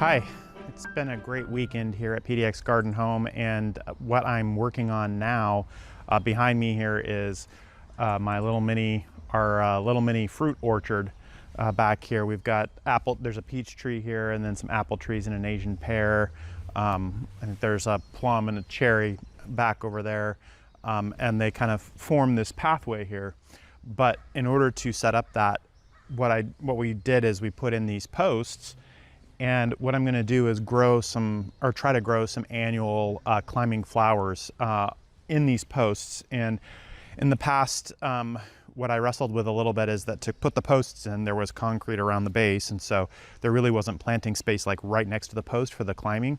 Hi, it's been a great weekend here at PDX Garden Home, and what I'm working on now behind me here is my little mini, our little mini fruit orchard back here. We've got apple, there's a peach tree here, and then some apple trees and an Asian pear. And there's a plum and a cherry back over there, and they kind of form this pathway here. But in order to set up that, what we did is we put in these posts. And what I'm going to do is try to grow some annual climbing flowers in these posts. And in the past, what I wrestled with a little bit is that to put the posts in, there was concrete around the base. And so there really wasn't planting space like right next to the post for the climbing.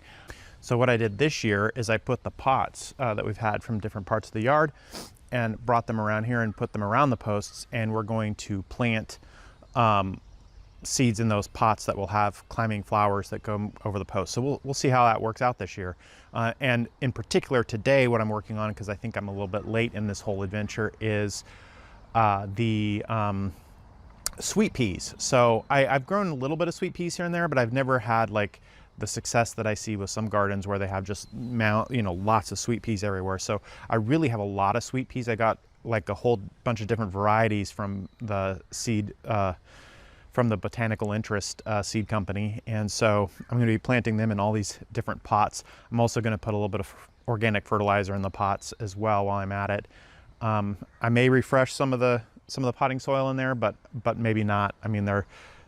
So what I did this year is I put the pots that we've had from different parts of the yard and brought them around here and put them around the posts. And we're going to plant seeds in those pots that will have climbing flowers that go over the post. So we'll see how that works out this year. And in particular today, what I'm working on, because I think I'm a little bit late in this whole adventure, is the sweet peas. So I've grown a little bit of sweet peas here and there, but I've never had like the success that I see with some gardens where they have just lots of sweet peas everywhere. So I really have a lot of sweet peas. I got like a whole bunch of different varieties from the seed from the Botanical Interest Seed Company. And so I'm going to be planting them in all these different pots. I'm also going to put a little bit of organic fertilizer in the pots as well while I'm at it. I may refresh some of the potting soil in there, but maybe not. I mean,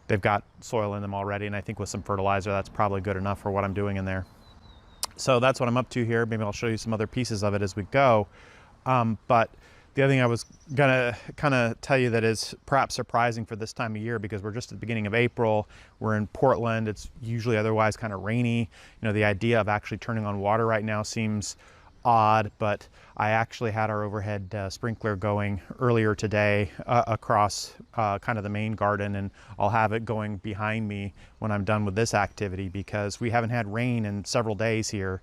they've got soil in them already, and I think with some fertilizer, that's probably good enough for what I'm doing in there. So that's what I'm up to here. Maybe I'll show you some other pieces of it as we go. But the other thing I was gonna kind of tell you that is perhaps surprising for this time of year, because we're just at the beginning of April, we're in Portland, it's usually otherwise kind of rainy. You know, the idea of actually turning on water right now seems odd, but I actually had our overhead sprinkler going earlier today across kind of the main garden, and I'll have it going behind me when I'm done with this activity, because we haven't had rain in several days here.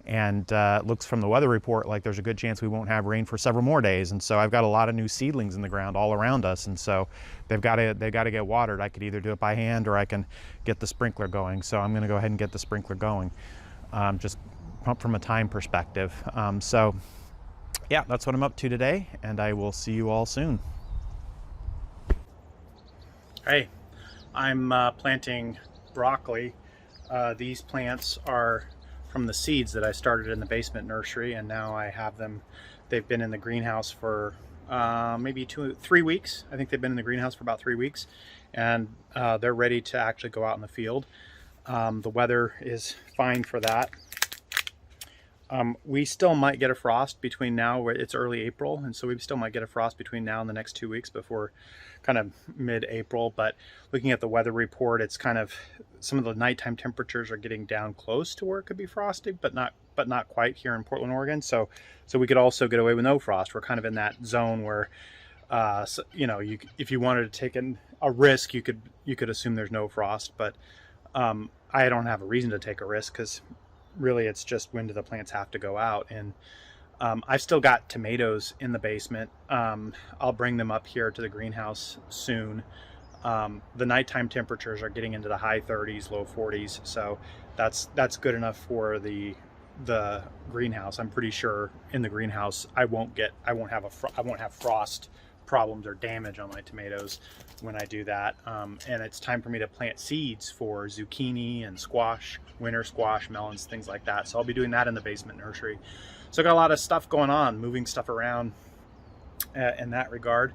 And it looks from the weather report like there's a good chance we won't have rain for several more days. And so I've got a lot of new seedlings in the ground all around us, and so they've got to get watered. I could either do it by hand or I can get the sprinkler going. So I'm going to go ahead and get the sprinkler going, just from a time perspective. So yeah, that's what I'm up to today, and I will see you all soon. Hey, I'm planting broccoli. These plants are from the seeds that I started in the basement nursery, and now I have them. They've been in the greenhouse for maybe 3 weeks. I think they've been in the greenhouse for about 3 weeks, and they're ready to actually go out in the field. The weather is fine for that. We still might get a frost between now, where it's early April, and so we still might get a frost between now and the next 2 weeks before kind of mid-April. But looking at the weather report, it's kind of, some of the nighttime temperatures are getting down close to where it could be frosty, but not quite here in Portland, Oregon. So we could also get away with no frost. We're kind of in that zone where if you wanted to take a risk, you could assume there's no frost. But I don't have a reason to take a risk, because really it's just, when do the plants have to go out? And I've still got tomatoes in the basement. I'll bring them up here to the greenhouse soon. The nighttime temperatures are getting into the high 30s, low 40s, so that's good enough for the greenhouse. I'm pretty sure in the greenhouse I won't have frost problems or damage on my tomatoes when I do that. And it's time for me to plant seeds for zucchini and squash, winter squash, melons, things like that. So I'll be doing that in the basement nursery. So I got a lot of stuff going on, moving stuff around in that regard.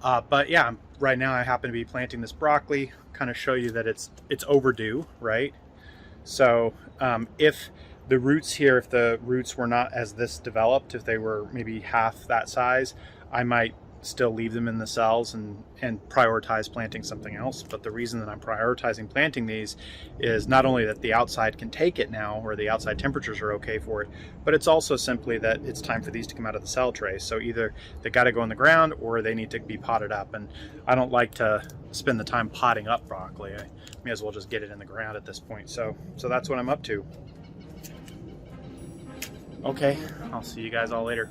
But yeah, right now I happen to be planting this broccoli, kind of show you that it's overdue, right? So if the roots were not as this developed, if they were maybe half that size, I might still leave them in the cells and prioritize planting something else. But the reason that I'm prioritizing planting these is not only that the outside can take it now, or the outside temperatures are okay for it, but it's also simply that it's time for these to come out of the cell tray. So either they got to go in the ground or they need to be potted up, and I don't like to spend the time potting up broccoli. I may as well just get it in the ground at this point. So that's what I'm up to. Okay, I'll see you guys all later.